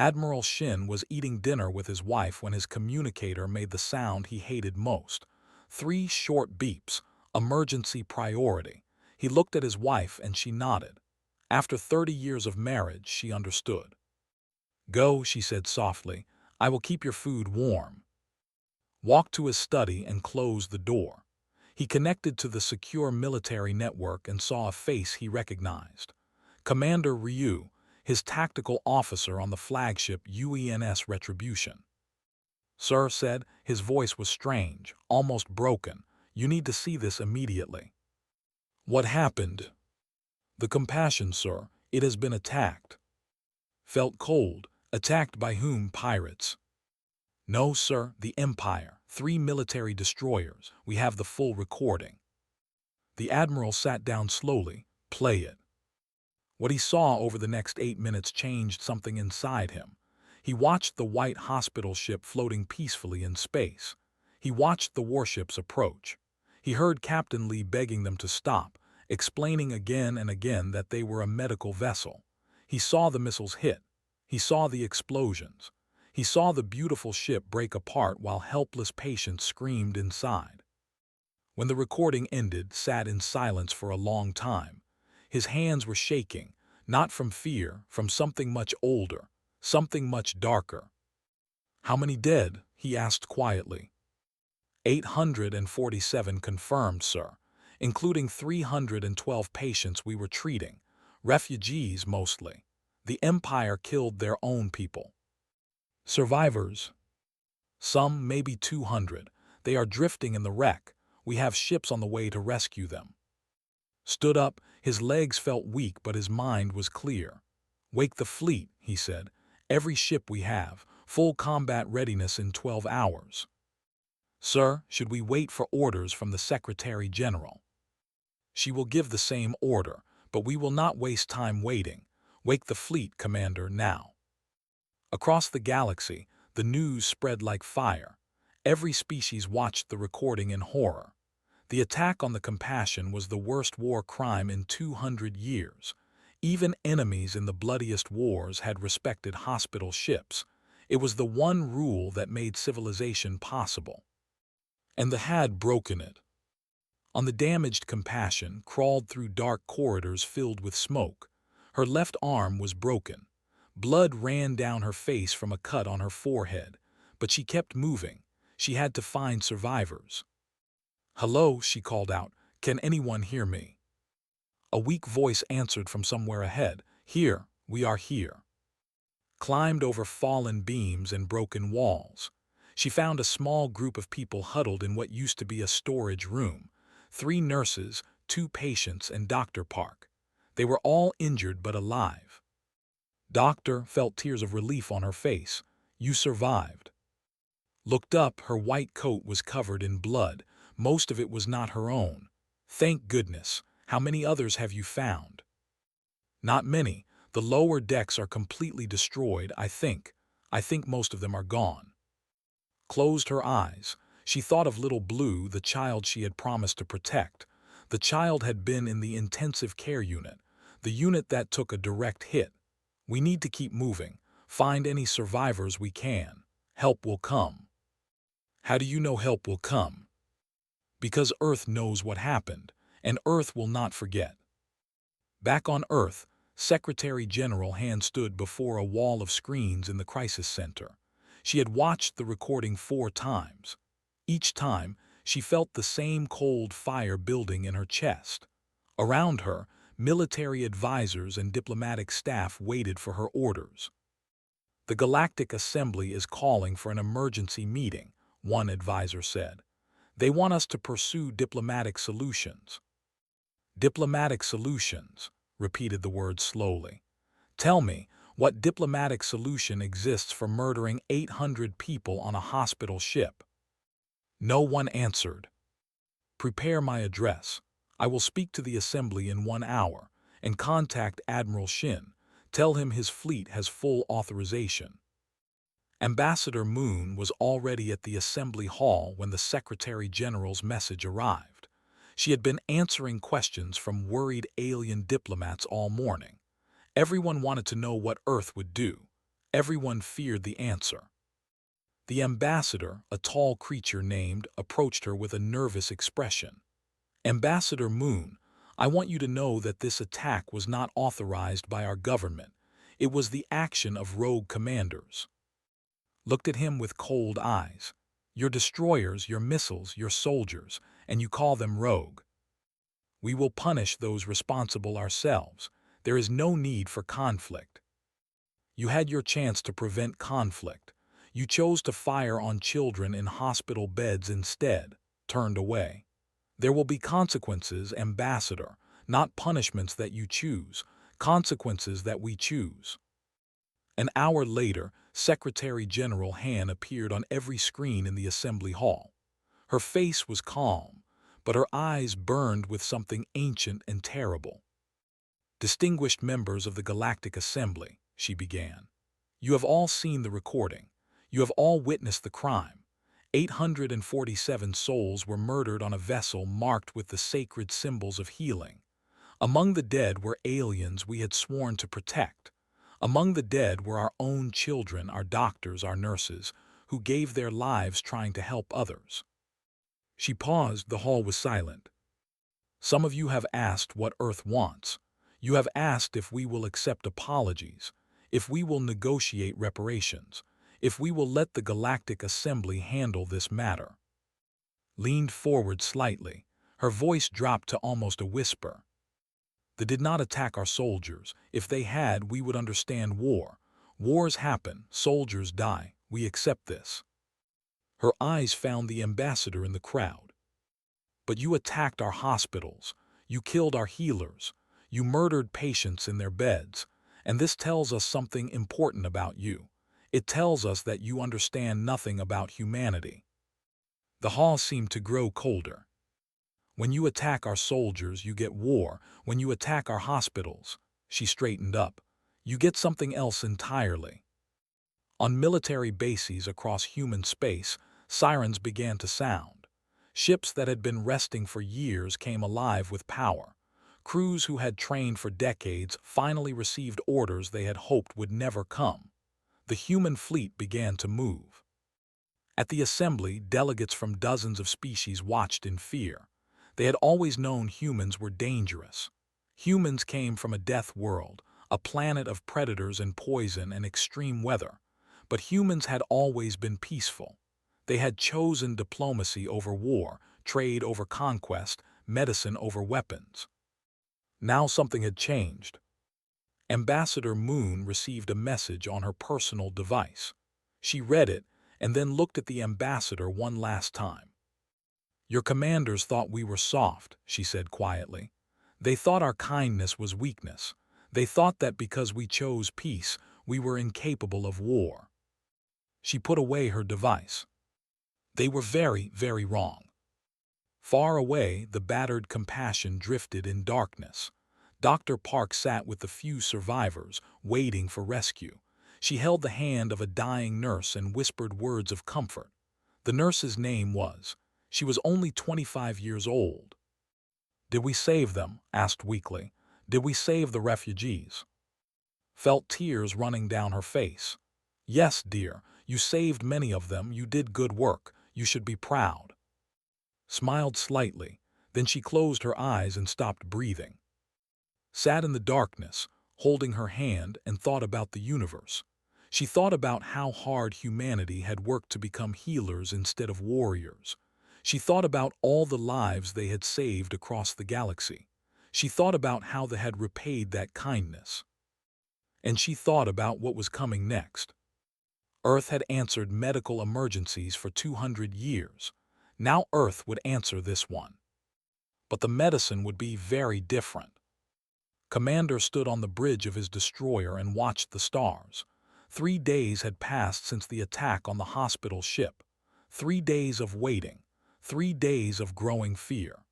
Admiral Shin was eating dinner with his wife when his communicator made the sound he hated most. 3 short beeps. Emergency priority. He looked at his wife and she nodded. After 30 years of marriage, she understood. "Go," she said softly. "I will keep your food warm." Walked to his study and closed the door. He connected to the secure military network and saw a face he recognized. Commander Ryu, his tactical officer on the flagship UENS Retribution. "Sir," said, his voice was strange, almost broken. "You need to see this immediately." "What happened?" "The Compassion, sir. It has been attacked." Felt cold. Attacked by whom? Pirates? "No, sir, the Empire. 3 military destroyers. We have the full recording." The Admiral sat down slowly. "Play it." What he saw over the next 8 minutes changed something inside him. He watched the white hospital ship floating peacefully in space. He watched the warships approach. He heard Captain Lee begging them to stop, explaining again and again that they were a medical vessel. He saw the missiles hit. He saw the explosions. He saw the beautiful ship break apart while helpless patients screamed inside. When the recording ended, sat in silence for a long time. His hands were shaking, not from fear, from something much older, something much darker. "How many dead?" he asked quietly. 847 confirmed, sir, including 312 patients we were treating, refugees mostly. The Empire killed their own people. Survivors? Some, maybe 200. They are drifting in the wreck. We have ships on the way to rescue them. Stood up, his legs felt weak but his mind was clear. "Wake the fleet," he said. "Every ship we have, full combat readiness in 12 hours. "Sir, should we wait for orders from the Secretary General?" "She will give the same order, but we will not waste time waiting. Wake the fleet, Commander, now." Across the galaxy, the news spread like fire. Every species watched the recording in horror. The attack on the Compassion was the worst war crime in 200 years. Even enemies in the bloodiest wars had respected hospital ships. It was the one rule that made civilization possible. And the had broken it. On the damaged Compassion crawled through dark corridors filled with smoke. Her left arm was broken. Blood ran down her face from a cut on her forehead, but she kept moving. She had to find survivors. "Hello," she called out. "Can anyone hear me?" A weak voice answered from somewhere ahead. "Here, we are here." Climbed over fallen beams and broken walls. She found a small group of people huddled in what used to be a storage room. 3 nurses, 2 patients, and Dr. Park. They were all injured but alive. Doctor felt tears of relief on her face. "You survived." Looked up, her white coat was covered in blood. Most of it was not her own. "Thank goodness. How many others have you found?" "Not many. The lower decks are completely destroyed, I think. I think most of them are gone." Closed her eyes. She thought of little Blue, the child she had promised to protect. The child had been in the intensive care unit, the unit that took a direct hit. "We need to keep moving. Find any survivors we can. Help will come." "How do you know help will come?" "Because Earth knows what happened, and Earth will not forget." Back on Earth, Secretary General Han stood before a wall of screens in the crisis center. She had watched the recording 4 times. Each time, she felt the same cold fire building in her chest. Around her, military advisors and diplomatic staff waited for her orders. "The Galactic Assembly is calling for an emergency meeting," one advisor said. "They want us to pursue diplomatic solutions." "Diplomatic solutions," repeated the word slowly. "Tell me, what diplomatic solution exists for murdering 800 people on a hospital ship?" No one answered. "Prepare my address. I will speak to the Assembly in 1 hour, and contact Admiral Shin. Tell him his fleet has full authorization." Ambassador Moon was already at the Assembly Hall when the Secretary General's message arrived. She had been answering questions from worried alien diplomats all morning. Everyone wanted to know what Earth would do. Everyone feared the answer. The ambassador, a tall creature named, approached her with a nervous expression. "Ambassador Moon, I want you to know that this attack was not authorized by our government. It was the action of rogue commanders." Looked at him with cold eyes. "Your destroyers, your missiles, your soldiers, and you call them rogue. We will punish those responsible ourselves. There is no need for conflict. You had your chance to prevent conflict. You chose to fire on children in hospital beds instead, turned away. There will be consequences, Ambassador, not punishments that you choose, consequences that we choose." An hour later, Secretary General Han appeared on every screen in the assembly hall. Her face was calm, but her eyes burned with something ancient and terrible. "Distinguished members of the Galactic Assembly," she began, "you have all seen the recording. You have all witnessed the crime. 847 souls were murdered on a vessel marked with the sacred symbols of healing. Among the dead were aliens we had sworn to protect. Among the dead were our own children, our doctors, our nurses, who gave their lives trying to help others." She paused. The hall was silent. "Some of you have asked what Earth wants. You have asked if we will accept apologies, if we will negotiate reparations, if we will let the Galactic Assembly handle this matter." Leaned forward slightly. Her voice dropped to almost a whisper. "They did not attack our soldiers. If they had, we would understand war. Wars happen, soldiers die. We accept this." Her eyes found the ambassador in the crowd. "But you attacked our hospitals. You killed our healers. You murdered patients in their beds. And this tells us something important about you. It tells us that you understand nothing about humanity." The hall seemed to grow colder. "When you attack our soldiers, you get war. When you attack our hospitals," she straightened up, "you get something else entirely." On military bases across human space, sirens began to sound. Ships that had been resting for years came alive with power. Crews who had trained for decades finally received orders they had hoped would never come. The human fleet began to move. At the assembly, delegates from dozens of species watched in fear. They had always known humans were dangerous. Humans came from a death world, a planet of predators and poison and extreme weather. But humans had always been peaceful. They had chosen diplomacy over war, trade over conquest, medicine over weapons. Now something had changed. Ambassador Moon received a message on her personal device. She read it and then looked at the ambassador one last time. "Your commanders thought we were soft," she said quietly. "They thought our kindness was weakness. They thought that because we chose peace, we were incapable of war." She put away her device. They were very, very wrong. Far away, the battered Compassion drifted in darkness. Dr. Park sat with the few survivors, waiting for rescue. She held the hand of a dying nurse and whispered words of comfort. The nurse's name was. She was only 25 years old. "Did we save them?" asked weakly. "Did we save the refugees?" Felt tears running down her face. "Yes, dear, you saved many of them. You did good work. You should be proud." Smiled slightly, then she closed her eyes and stopped breathing. Sat in the darkness, holding her hand, and thought about the universe. She thought about how hard humanity had worked to become healers instead of warriors. She thought about all the lives they had saved across the galaxy. She thought about how they had repaid that kindness. And she thought about what was coming next. Earth had answered medical emergencies for 200 years. Now Earth would answer this one. But the medicine would be very different. Commander stood on the bridge of his destroyer and watched the stars. 3 days had passed since the attack on the hospital ship. 3 days of waiting. 3 days of growing fear.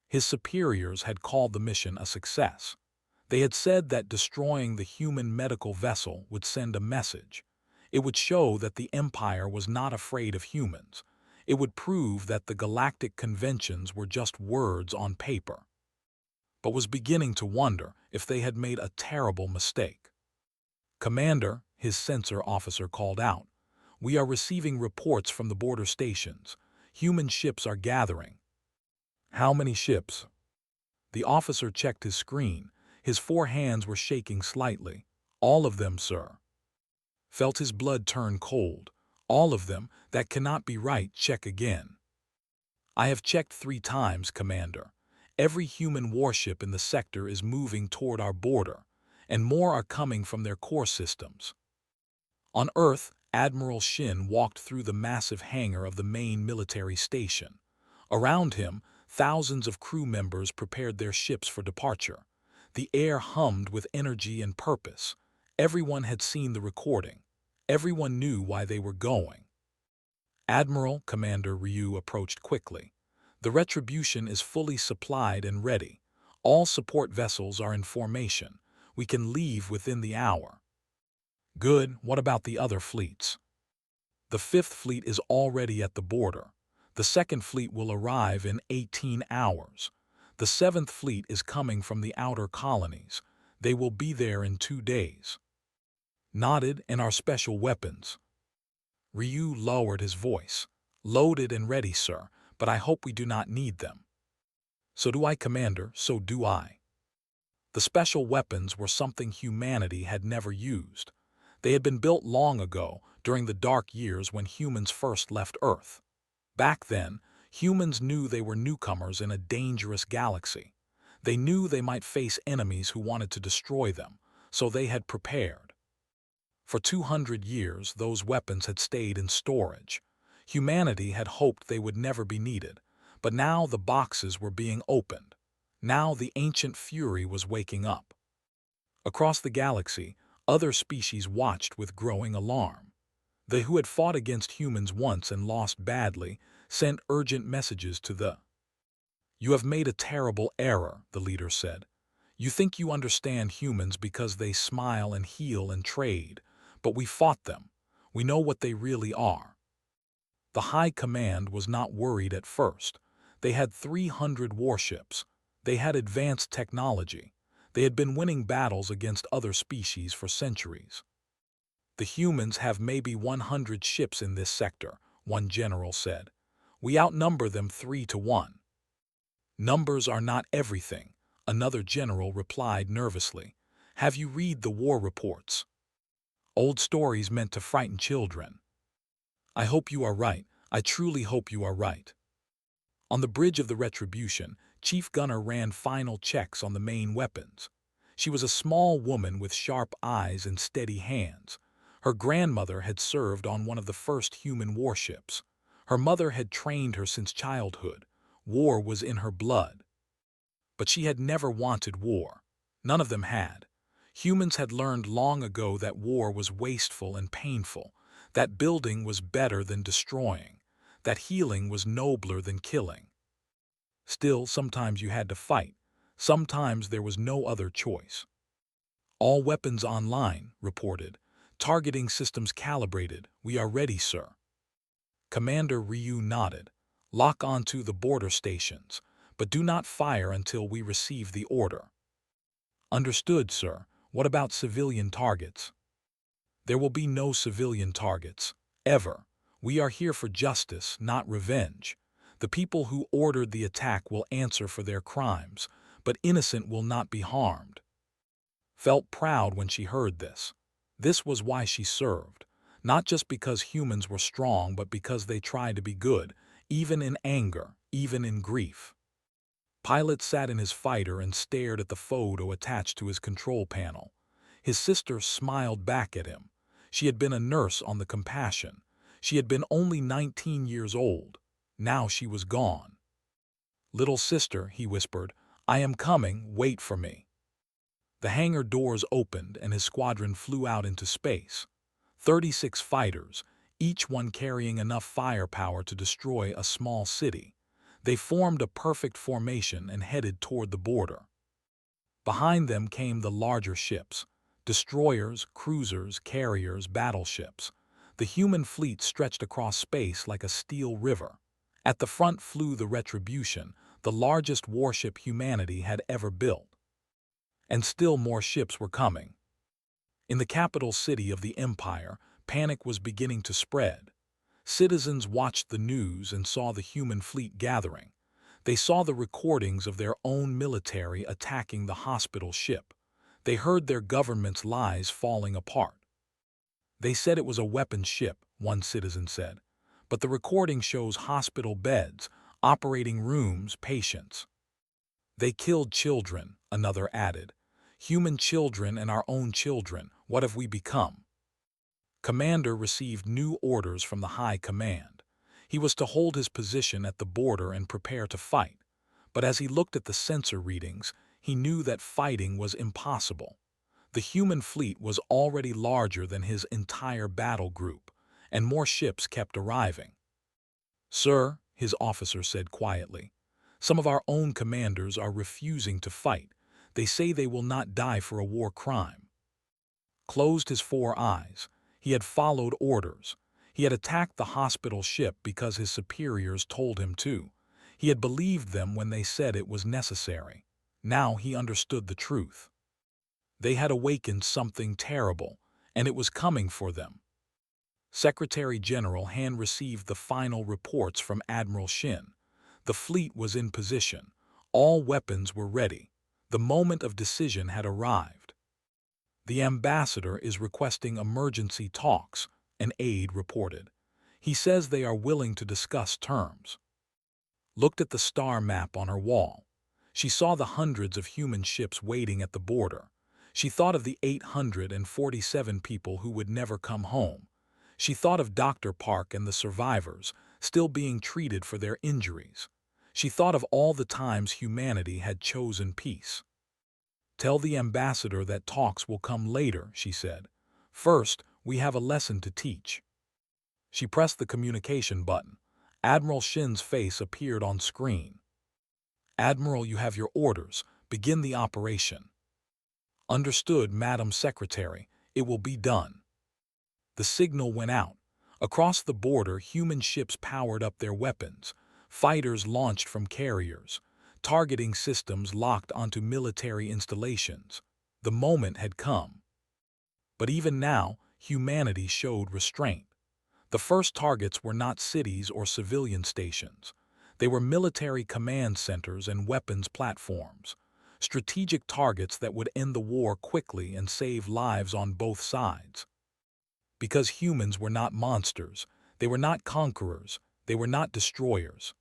His superiors had called the mission a success. They had said that destroying the human medical vessel would send a message. It would show that the Empire was not afraid of humans. It would prove that the galactic conventions were just words on paper. But was beginning to wonder if they had made a terrible mistake. "Commander," his sensor officer called out. "We are receiving reports from the border stations. Human ships are gathering." "How many ships?" The officer checked his screen. His 4 hands were shaking slightly. "All of them, sir." Felt his blood turn cold. "All of them? That cannot be right. Check again." "I have checked 3 times, Commander. Every human warship in the sector is moving toward our border, and more are coming from their core systems." On Earth, Admiral Shin walked through the massive hangar of the main military station. Around him, thousands of crew members prepared their ships for departure. The air hummed with energy and purpose. Everyone had seen the recording. Everyone knew why they were going. "Admiral," Commander Ryu approached quickly. "The Retribution is fully supplied and ready. All support vessels are in formation. We can leave within the hour." "Good. What about the other fleets?" "The 5th Fleet is already at the border. The 2nd Fleet will arrive in 18 hours. The 7th Fleet is coming from the outer colonies. They will be there in 2 days." "Nodded. And our special weapons?" Ryu lowered his voice. "Loaded and ready, sir, but I hope we do not need them." "So do I, Commander, so do I." The special weapons were something humanity had never used. They had been built long ago, during the dark years when humans first left Earth. Back then, humans knew they were newcomers in a dangerous galaxy. They knew they might face enemies who wanted to destroy them, so they had prepared. For 200 years, those weapons had stayed in storage. Humanity had hoped they would never be needed, but now the boxes were being opened. Now the ancient fury was waking up. Across the galaxy, other species watched with growing alarm. They who had fought against humans once and lost badly sent urgent messages to the. "You have made a terrible error," the leader said. "You think you understand humans because they smile and heal and trade, but we fought them. We know what they really are." The High Command was not worried at first. They had 300 warships. They had advanced technology. They had been winning battles against other species for centuries. "The humans have maybe 100 ships in this sector," one general said. "We outnumber them 3 to 1. "Numbers are not everything," another general replied nervously. "Have you read the war reports? Old stories meant to frighten children." "I hope you are right. I truly hope you are right." On the bridge of the Retribution, Chief Gunner ran final checks on the main weapons. She was a small woman with sharp eyes and steady hands. Her grandmother had served on one of the first human warships. Her mother had trained her since childhood. War was in her blood. But she had never wanted war. None of them had. Humans had learned long ago that war was wasteful and painful, that building was better than destroying, that healing was nobler than killing. Still, sometimes you had to fight. Sometimes there was no other choice. "All weapons online," reported. "Targeting systems calibrated. We are ready, sir." Commander Ryu nodded. "Lock onto the border stations, but do not fire until we receive the order." "Understood, sir. What about civilian targets?" "There will be no civilian targets. Ever. We are here for justice, not revenge. The people who ordered the attack will answer for their crimes, but innocent will not be harmed." Felt proud when she heard this. This was why she served. Not just because humans were strong, but because they tried to be good, even in anger, even in grief. Pilot sat in his fighter and stared at the photo attached to his control panel. His sister smiled back at him. She had been a nurse on the Compassion. She had been only 19 years old. Now she was gone. "Little sister," he whispered, "I am coming, wait for me." The hangar doors opened and his squadron flew out into space. 36 fighters, each one carrying enough firepower to destroy a small city. They formed a perfect formation and headed toward the border. Behind them came the larger ships, destroyers, cruisers, carriers, battleships. The human fleet stretched across space like a steel river. At the front flew the Retribution, the largest warship humanity had ever built. And still more ships were coming. In the capital city of the Empire, panic was beginning to spread. Citizens watched the news and saw the human fleet gathering. They saw the recordings of their own military attacking the hospital ship. They heard their government's lies falling apart. They said it was a weapons ship, one citizen said. But the recording shows hospital beds, operating rooms, patients. They killed children, another added. Human children and our own children, what have we become? Commander received new orders from the High Command. He was to hold his position at the border and prepare to fight. But as he looked at the sensor readings, he knew that fighting was impossible. The human fleet was already larger than his entire battle group, and more ships kept arriving. "Sir," his officer said quietly, "some of our own commanders are refusing to fight. They say they will not die for a war crime." Closed his 4 eyes. He had followed orders. He had attacked the hospital ship because his superiors told him to. He had believed them when they said it was necessary. Now he understood the truth. They had awakened something terrible, and it was coming for them. Secretary General Han received the final reports from Admiral Shin. The fleet was in position. All weapons were ready. The moment of decision had arrived. "The ambassador is requesting emergency talks," an aide reported. "He says they are willing to discuss terms." Looked at the star map on her wall. She saw the hundreds of human ships waiting at the border. She thought of the 847 people who would never come home. She thought of Dr. Park and the survivors, still being treated for their injuries. She thought of all the times humanity had chosen peace. "Tell the ambassador that talks will come later," she said. "First, we have a lesson to teach." She pressed the communication button. Admiral Shin's face appeared on screen. "Admiral, you have your orders. Begin the operation." "Understood, Madam Secretary. It will be done." The signal went out. Across the border, human ships powered up their weapons. Fighters launched from carriers. Targeting systems locked onto military installations. The moment had come. But even now, humanity showed restraint. The first targets were not cities or civilian stations. They were military command centers and weapons platforms. Strategic targets that would end the war quickly and save lives on both sides. Because humans were not monsters, they were not conquerors, they were not destroyers.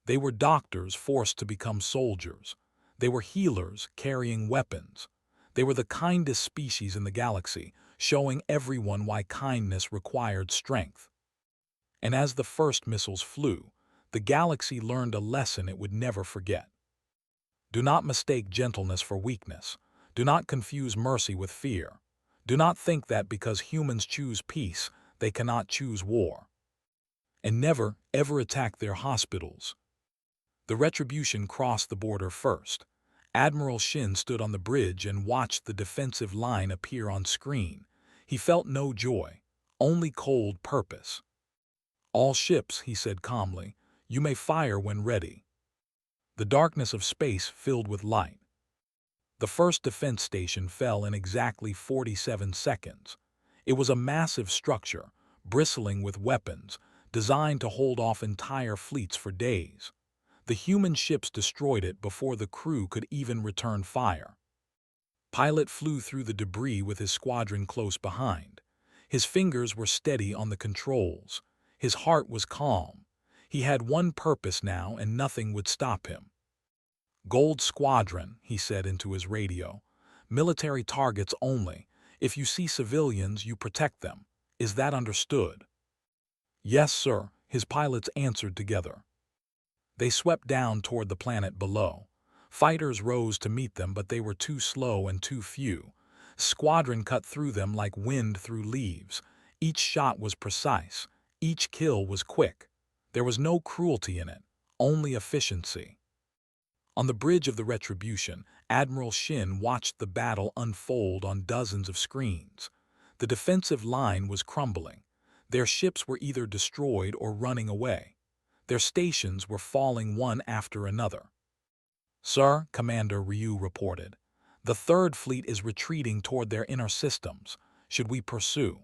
They were doctors forced to become soldiers. They were healers carrying weapons. They were the kindest species in the galaxy, showing everyone why kindness required strength. And as the first missiles flew, the galaxy learned a lesson it would never forget. Do not mistake gentleness for weakness. Do not confuse mercy with fear. Do not think that because humans choose peace, they cannot choose war. And never, ever attack their hospitals. The Retribution crossed the border first. Admiral Shin stood on the bridge and watched the defensive line appear on screen. He felt no joy, only cold purpose. "All ships," he said calmly, "you may fire when ready." The darkness of space filled with light. The first defense station fell in exactly 47 seconds. It was a massive structure, bristling with weapons, designed to hold off entire fleets for days. The human ships destroyed it before the crew could even return fire. Pilot flew through the debris with his squadron close behind. His fingers were steady on the controls. His heart was calm. He had one purpose now and nothing would stop him. "Gold Squadron," he said into his radio. "Military targets only. If you see civilians, you protect them. Is that understood?" "Yes, sir," his pilots answered together. They swept down toward the planet below. Fighters rose to meet them, but they were too slow and too few. Squadron cut through them like wind through leaves. Each shot was precise. Each kill was quick. There was no cruelty in it, only efficiency. On the bridge of the Retribution, Admiral Shin watched the battle unfold on dozens of screens. The defensive line was crumbling. Their ships were either destroyed or running away. Their stations were falling one after another. "Sir," Commander Ryu reported, The third fleet is retreating toward their inner systems. Should we pursue?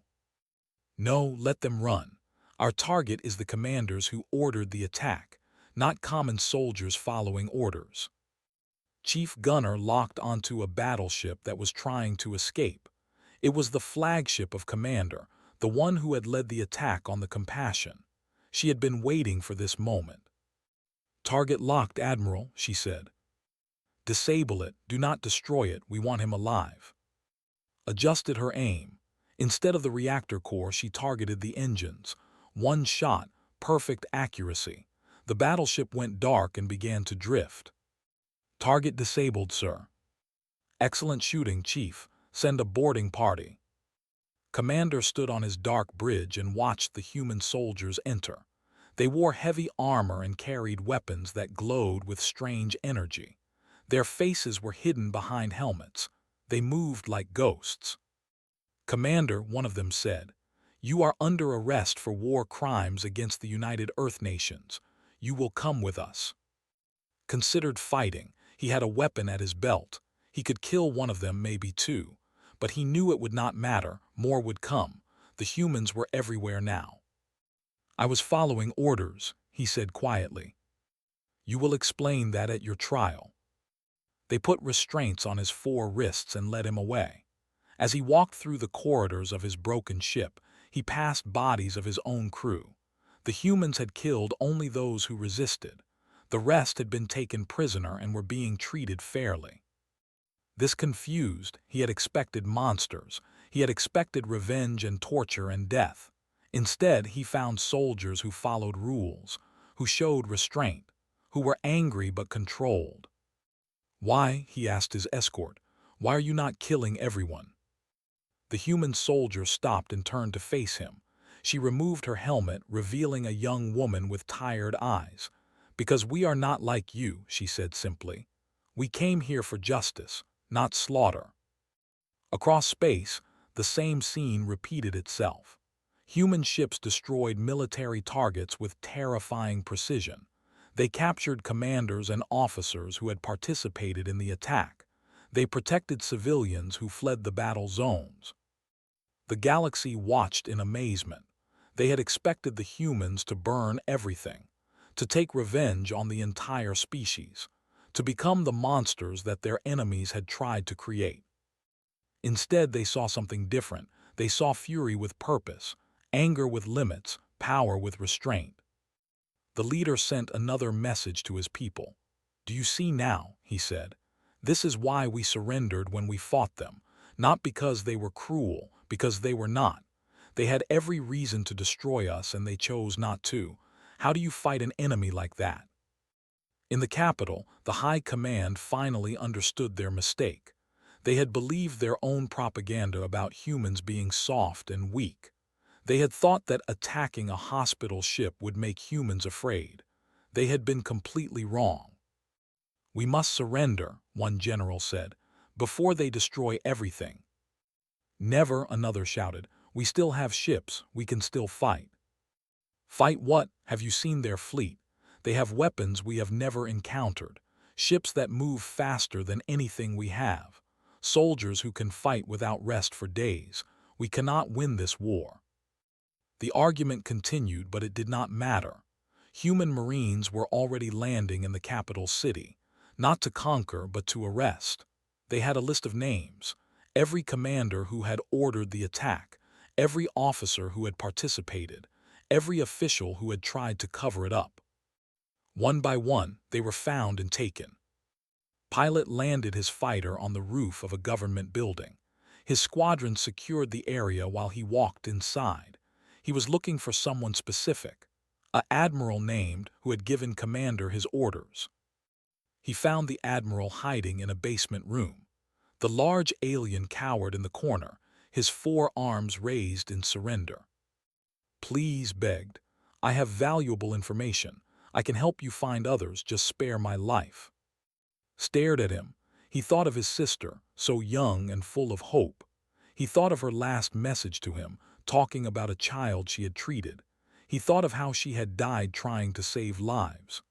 No, let them run. Our target is the commanders who ordered the attack, not common soldiers following orders. Chief Gunner locked onto a battleship that was trying to escape. It was the flagship of Commander, the one who had led the attack on the Compassion. She had been waiting for this moment. "Target locked, Admiral," she said. "Disable it, do not destroy it, we want him alive." Adjusted her aim. Instead of the reactor core, she targeted the engines. One shot, perfect accuracy. The battleship went dark and began to drift. "Target disabled, sir." "Excellent shooting, Chief. Send a boarding party." Commander stood on his dark bridge and watched the human soldiers enter. They wore heavy armor and carried weapons that glowed with strange energy. Their faces were hidden behind helmets. They moved like ghosts. "Commander," one of them said, "you are under arrest for war crimes against the United Earth Nations. You will come with us." Considered fighting. He had a weapon at his belt. He could kill one of them, maybe two. But he knew it would not matter. More would come. The humans were everywhere now. "I was following orders," he said quietly. "You will explain that at your trial." They put restraints on his 4 wrists and led him away. As he walked through the corridors of his broken ship, he passed bodies of his own crew. The humans had killed only those who resisted. The rest had been taken prisoner and were being treated fairly. This confused. He had expected monsters. He had expected revenge and torture and death. Instead, he found soldiers who followed rules, who showed restraint, who were angry but controlled. "Why?" he asked his escort. "Why are you not killing everyone?" The human soldier stopped and turned to face him. She removed her helmet, revealing a young woman with tired eyes. "Because we are not like you," she said simply. "We came here for justice, not slaughter." Across space, the same scene repeated itself. Human ships destroyed military targets with terrifying precision. They captured commanders and officers who had participated in the attack. They protected civilians who fled the battle zones. The galaxy watched in amazement. They had expected the humans to burn everything, to take revenge on the entire species, to become the monsters that their enemies had tried to create. Instead, they saw something different. They saw fury with purpose, anger with limits, power with restraint. The leader sent another message to his people. "Do you see now?" he said. "This is why we surrendered when we fought them. Not because they were cruel, because they were not. They had every reason to destroy us and they chose not to. How do you fight an enemy like that?" In the capital, the High Command finally understood their mistake. They had believed their own propaganda about humans being soft and weak. They had thought that attacking a hospital ship would make humans afraid. They had been completely wrong. "We must surrender," one general said, "before they destroy everything." "Never," another shouted. "We still have ships. We can still fight." "Fight what? Have you seen their fleet? They have weapons we have never encountered. Ships that move faster than anything we have. Soldiers who can fight without rest for days. We cannot win this war." The argument continued, but it did not matter. Human Marines were already landing in the capital city, not to conquer but to arrest. They had a list of names. Every commander who had ordered the attack, every officer who had participated, every official who had tried to cover it up. One by one, they were found and taken. Pilot landed his fighter on the roof of a government building. His squadron secured the area while he walked inside. He was looking for someone specific, an admiral named who had given Commander his orders. He found the admiral hiding in a basement room. The large alien cowered in the corner, his 4 arms raised in surrender. "Please," begged, "I have valuable information. I can help you find others, just spare my life." Stared at him. He thought of his sister, so young and full of hope. He thought of her last message to him, talking about a child she had treated. He thought of how she had died trying to save lives.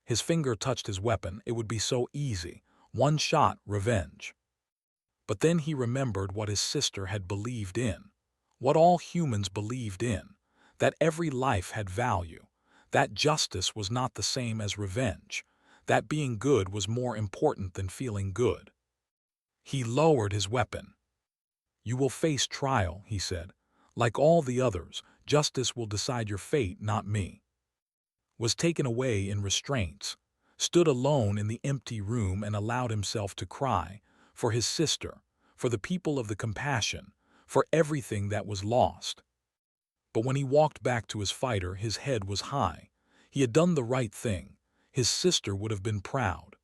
His finger touched his weapon. It would be so easy. One shot, revenge. But then he remembered what his sister had believed in, what all humans believed in, that every life had value, that justice was not the same as revenge, that being good was more important than feeling good. He lowered his weapon. "You will face trial," he said. "Like all the others, justice will decide your fate, not me." Was taken away in restraints, stood alone in the empty room and allowed himself to cry, for his sister, for the people of the compassion, for everything that was lost. But when he walked back to his fighter, his head was high. He had done the right thing. His sister would have been proud.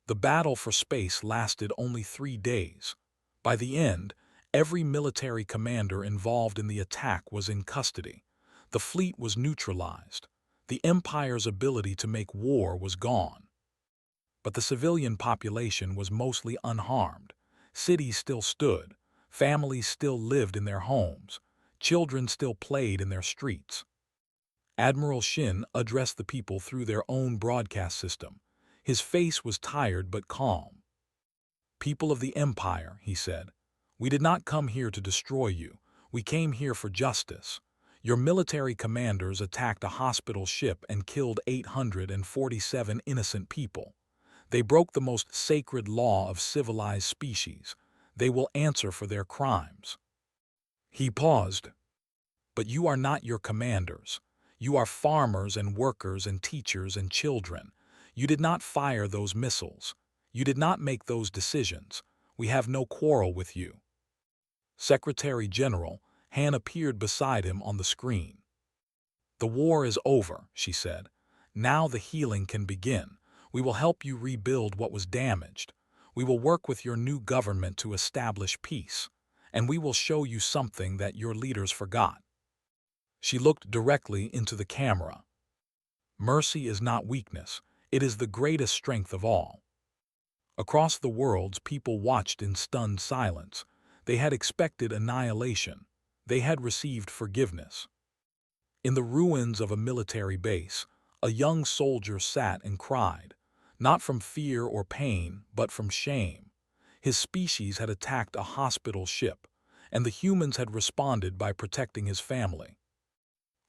The battle for space lasted only 3 days. By the end, every military commander involved in the attack was in custody. The fleet was neutralized. The Empire's ability to make war was gone. But the civilian population was mostly unharmed. Cities still stood. Families still lived in their homes. Children still played in their streets. Admiral Shin addressed the people through their own broadcast system. His face was tired but calm. "People of the Empire," he said, "we did not come here to destroy you. We came here for justice. Your military commanders attacked a hospital ship and killed 847 innocent people. They broke the most sacred law of civilized species. They will answer for their crimes." He paused. "But you are not your commanders. You are farmers and workers and teachers and children. You did not fire those missiles. You did not make those decisions. We have no quarrel with you." Secretary General Han appeared beside him on the screen. "The war is over," she said. "Now the healing can begin. We will help you rebuild what was damaged. We will work with your new government to establish peace. And we will show you something that your leaders forgot." She looked directly into the camera. "Mercy is not weakness. It is the greatest strength of all." Across the worlds, people watched in stunned silence. They had expected annihilation. They had received forgiveness. In the ruins of a military base, a young soldier sat and cried, not from fear or pain, but from shame. His species had attacked a hospital ship, and the humans had responded by protecting his family.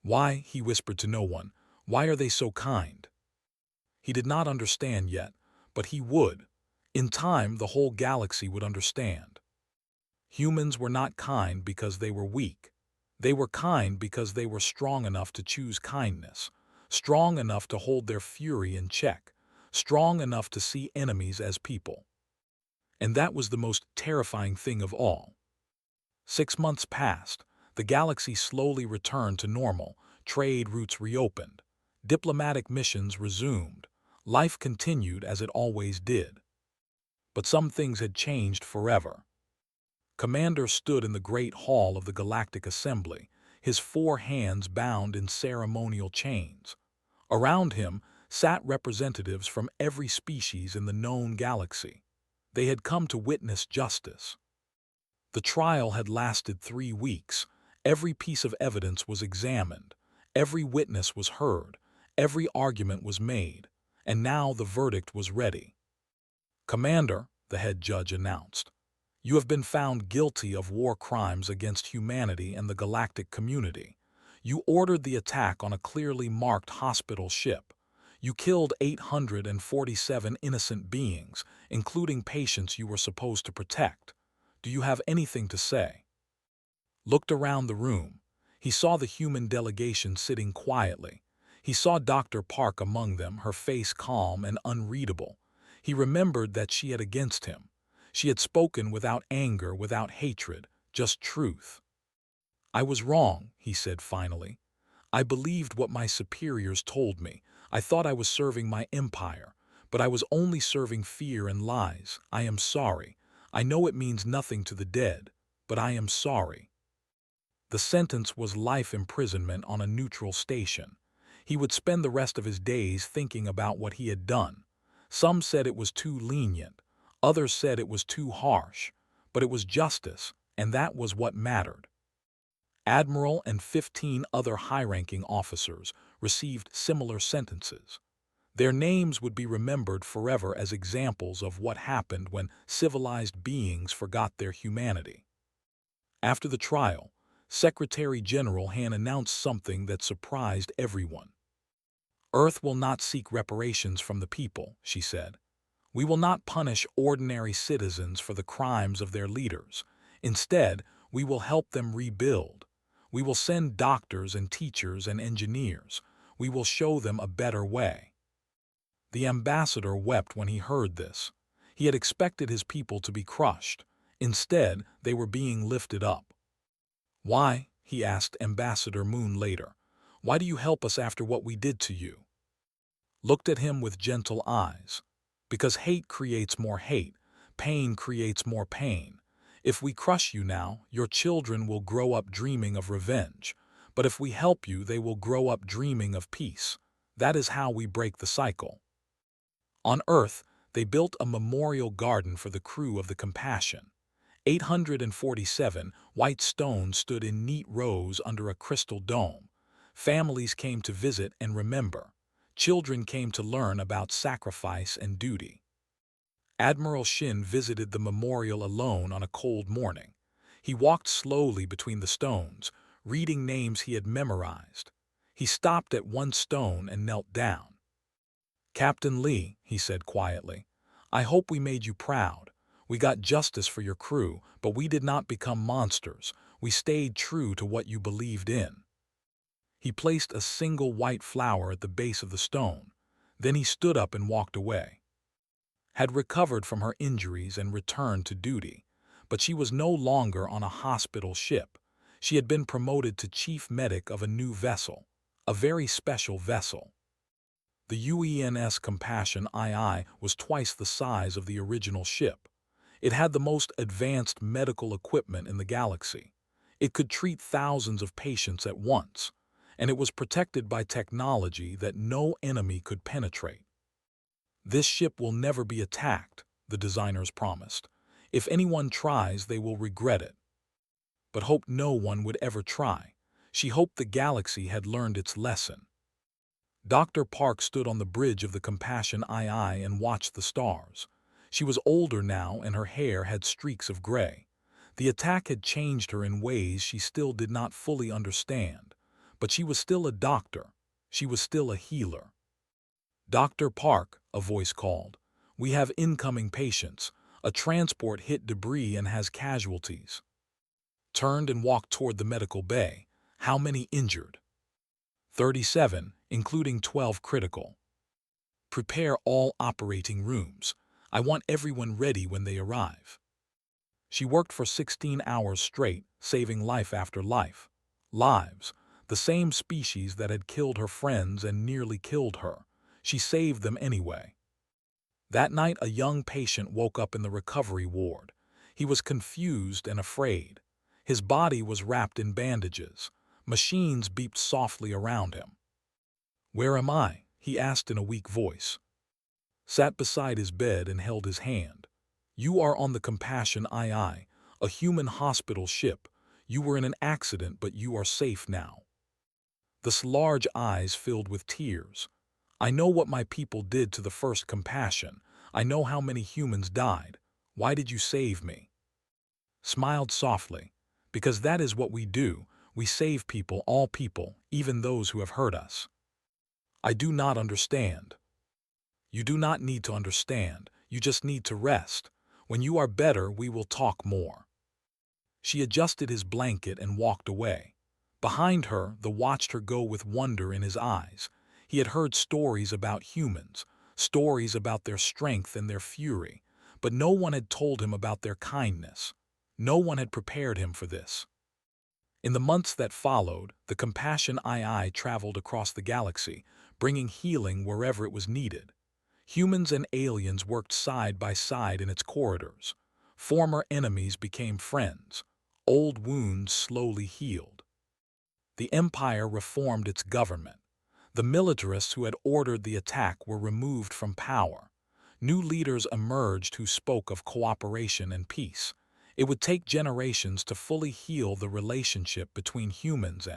"Why," he whispered to no one, "why are they so kind?" He did not understand yet, but he would. In time, the whole galaxy would understand. Humans were not kind because they were weak. They were kind because they were strong enough to choose kindness, strong enough to hold their fury in check, strong enough to see enemies as people. And that was the most terrifying thing of all. 6 months passed. The galaxy slowly returned to normal. Trade routes reopened. Diplomatic missions resumed. Life continued as it always did. But some things had changed forever. Commander stood in the great hall of the Galactic Assembly, his 4 hands bound in ceremonial chains. Around him sat representatives from every species in the known galaxy. They had come to witness justice. The trial had lasted 3 weeks. Every piece of evidence was examined. Every witness was heard. Every argument was made. And now the verdict was ready. "Commander," the head judge announced, "you have been found guilty of war crimes against humanity and the galactic community. You ordered the attack on a clearly marked hospital ship. You killed 847 innocent beings, including patients you were supposed to protect. Do you have anything to say?" Looked around the room. He saw the human delegation sitting quietly. He saw Dr. Park among them, her face calm and unreadable. He remembered that she had against him. She had spoken without anger, without hatred, just truth. "I was wrong," he said finally. "I believed what my superiors told me. I thought I was serving my empire, but I was only serving fear and lies. I am sorry. I know it means nothing to the dead, but I am sorry." The sentence was life imprisonment on a neutral station. He would spend the rest of his days thinking about what he had done. Some said it was too lenient. Others said it was too harsh. But it was justice, and that was what mattered. Admiral and 15 other high-ranking officers received similar sentences. Their names would be remembered forever as examples of what happened when civilized beings forgot their humanity. After the trial, Secretary General Han announced something that surprised everyone. Earth will not seek reparations from the people, she said. We will not punish ordinary citizens for the crimes of their leaders. Instead, we will help them rebuild. We will send doctors and teachers and engineers. We will show them a better way. The ambassador wept when he heard this. He had expected his people to be crushed. Instead, they were being lifted up. Why? He asked Ambassador Moon later. Why do you help us after what we did to you? Looked at him with gentle eyes. Because hate creates more hate. Pain creates more pain. If we crush you now, your children will grow up dreaming of revenge. But if we help you, they will grow up dreaming of peace. That is how we break the cycle. On Earth, they built a memorial garden for the crew of the Compassion. 847 white stones stood in neat rows under a crystal dome. Families came to visit and remember. Children came to learn about sacrifice and duty. Admiral Shin visited the memorial alone on a cold morning. He walked slowly between the stones, reading names he had memorized. He stopped at one stone and knelt down. Captain Lee, he said quietly, I hope we made you proud. We got justice for your crew, but we did not become monsters. We stayed true to what you believed in. He placed a single white flower at the base of the stone. Then he stood up and walked away. Had recovered from her injuries and returned to duty, but she was no longer on a hospital ship. She had been promoted to chief medic of a new vessel, a very special vessel. The UENS Compassion II was twice the size of the original ship. It had the most advanced medical equipment in the galaxy. It could treat thousands of patients at once, and it was protected by technology that no enemy could penetrate. This ship will never be attacked, the designers promised. If anyone tries, they will regret it. But hoped no one would ever try. She hoped the galaxy had learned its lesson. Dr. Park stood on the bridge of the Compassion II and watched the stars. She was older now and her hair had streaks of gray. The attack had changed her in ways she still did not fully understand. But she was still a doctor. She was still a healer. Dr. Park, a voice called. We have incoming patients. A transport hit debris and has casualties. Turned and walked toward the medical bay. How many injured? 37, including 12 critical. Prepare all operating rooms. I want everyone ready when they arrive. She worked for 16 hours straight, saving life after life. Lives, the same species that had killed her friends and nearly killed her. She saved them anyway. That night, a young patient woke up in the recovery ward. He was confused and afraid. His body was wrapped in bandages. Machines beeped softly around him. Where am I? He asked in a weak voice. Sat beside his bed and held his hand. You are on the Compassion II, a human hospital ship. You were in an accident, but you are safe now. The large eyes filled with tears. I know what my people did to the first Compassion. I know how many humans died. Why did you save me? Smiled softly. Because that is what we do. We save people, all people, even those who have hurt us. I do not understand. You do not need to understand. You just need to rest. When you are better, we will talk more. She adjusted his blanket and walked away. Behind her, the watched her go with wonder in his eyes. He had heard stories about humans, stories about their strength and their fury, but no one had told him about their kindness. No one had prepared him for this. In the months that followed, the Compassion II traveled across the galaxy, bringing healing wherever it was needed. Humans and aliens worked side by side in its corridors. Former enemies became friends. Old wounds slowly healed. The Empire reformed its government. The militarists who had ordered the attack were removed from power. New leaders emerged who spoke of cooperation and peace. It would take generations to fully heal the relationship between humans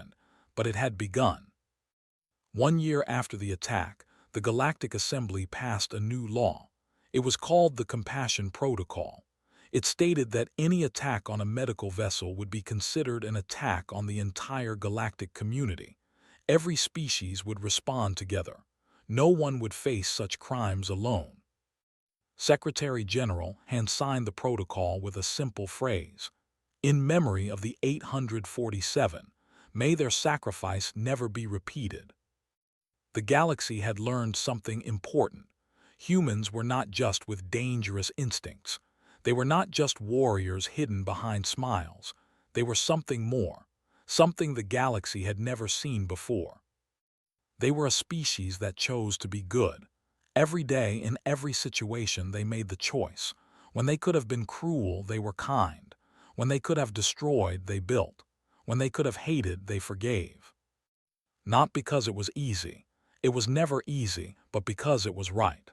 but it had begun. 1 year after the attack, the Galactic Assembly passed a new law. It was called the Compassion Protocol. It stated that any attack on a medical vessel would be considered an attack on the entire galactic community. Every species would respond together. No one would face such crimes alone. Secretary General hand signed the protocol with a simple phrase: "In memory of the 847, may their sacrifice never be repeated." The galaxy had learned something important. Humans were not just with dangerous instincts. They were not just warriors hidden behind smiles. They were something more, something the galaxy had never seen before. They were a species that chose to be good. Every day, in every situation, they made the choice. When they could have been cruel, they were kind. When they could have destroyed, they built. When they could have hated, they forgave. Not because it was easy. It was never easy, but because it was right.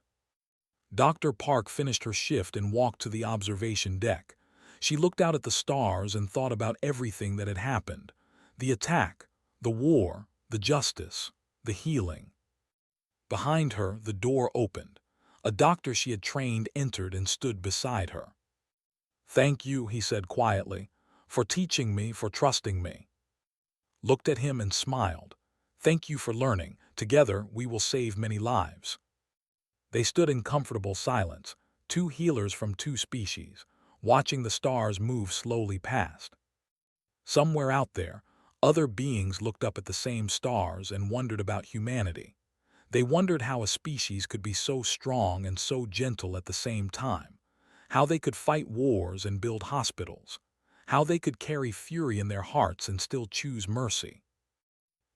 Dr. Park finished her shift and walked to the observation deck. She looked out at the stars and thought about everything that had happened: the attack, the war, the justice, the healing. Behind her, the door opened. A doctor she had trained entered and stood beside her. "Thank you," he said quietly, "for teaching me, for trusting me." Looked at him and smiled. "Thank you for learning. Together, we will save many lives." They stood in comfortable silence, two healers from two species, watching the stars move slowly past. Somewhere out there, other beings looked up at the same stars and wondered about humanity. They wondered how a species could be so strong and so gentle at the same time, how they could fight wars and build hospitals, how they could carry fury in their hearts and still choose mercy.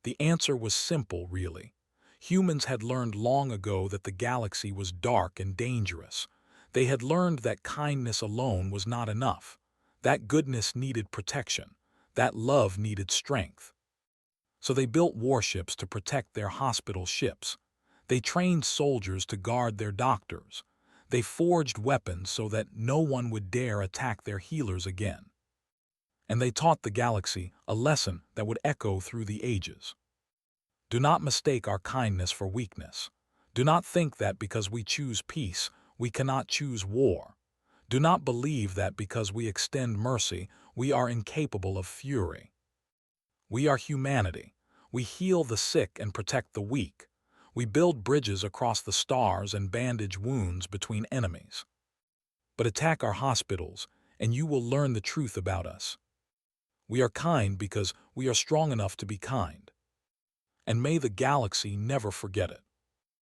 The answer was simple, really. Humans had learned long ago that the galaxy was dark and dangerous. They had learned that kindness alone was not enough, that goodness needed protection, that love needed strength. So they built warships to protect their hospital ships. They trained soldiers to guard their doctors. They forged weapons so that no one would dare attack their healers again. And they taught the galaxy a lesson that would echo through the ages. Do not mistake our kindness for weakness. Do not think that because we choose peace, we cannot choose war. Do not believe that because we extend mercy, we are incapable of fury. We are humanity. We heal the sick and protect the weak. We build bridges across the stars and bandage wounds between enemies. But attack our hospitals, and you will learn the truth about us. We are kind because we are strong enough to be kind. And may the galaxy never forget it.